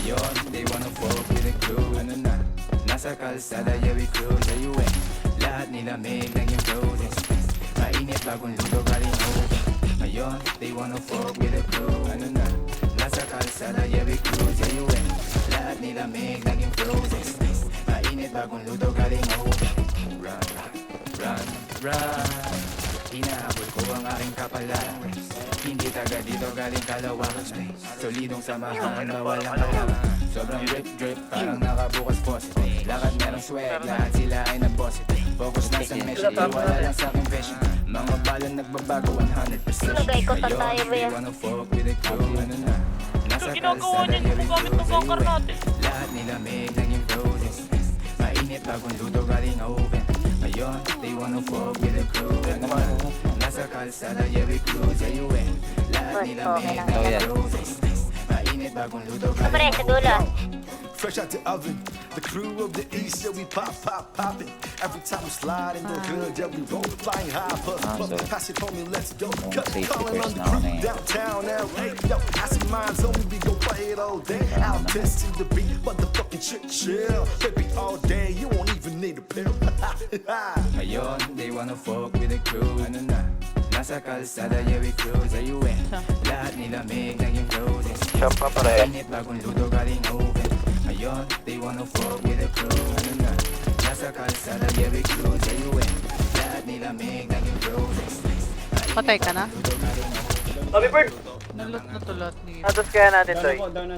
Ngayon, they wanna fuck with the crew. Ano na? Nasa kalsada, yeah we cruise. Sa UN, lahat nilamig naging frozen. Mainit bagong luto galing oven. Ngayon, they wanna fuck with the crew. Ano na? Nasa kalsada, yeah we cruise. Sa UN, lahat nilamig naging frozen. Mainit bagong luto galing oven. Run, run, run. Hinahabol ko ang aking kapalaran. Hindi taga dito galing Kalawakan. Solidong samahan na walang kalaman. Sobrang drip, parang nakabukas faucet. Lakad merong swag, lahat sila ay nag-boss it. Focus na sa mission, iwala lang sa aking vision. Mga balon nagbabago 100%. Ngayon, they wanna fuck with the crew. Ano na? Nasa kalsada, yeah we cruise. Sa UN, lahat nilamig naging frozen. Mainit bagong luto galing oven. Ngayon, they wanna fuck with the crew. Ano na? Nasa kalsada, yeah we cruise. Sa UN, lahat nilamig naging frozen. Mainit bagong luto galing oven. Fresh out the oven, the crew of the east, yeah we poppin'. Every time we slide in the hood, yeah we roll, flying high, puff, pass it homie, let's go. Calling on the crew downtown LA, yo, acid minds on me, we gon' play it all day. Out testing the beat, motherfucking shit chill, baby all day, you won't even need a pill. Ngayon, they wanna fuck with the crew. Ano na? Nasa kalsada, yeah we cruise. Sa UN, lahat nilamig naging frozen. Mainit bagong luto galing oven. Ngayon, they wanna fuck with the crew. Ano na? Nasa kalsada, yeah we cruise. Sa UN, lahat nilamig naging frozen. Patay ka na? Bobby Bird! Nalot na tulot ni... Atos kaya natin, Toy.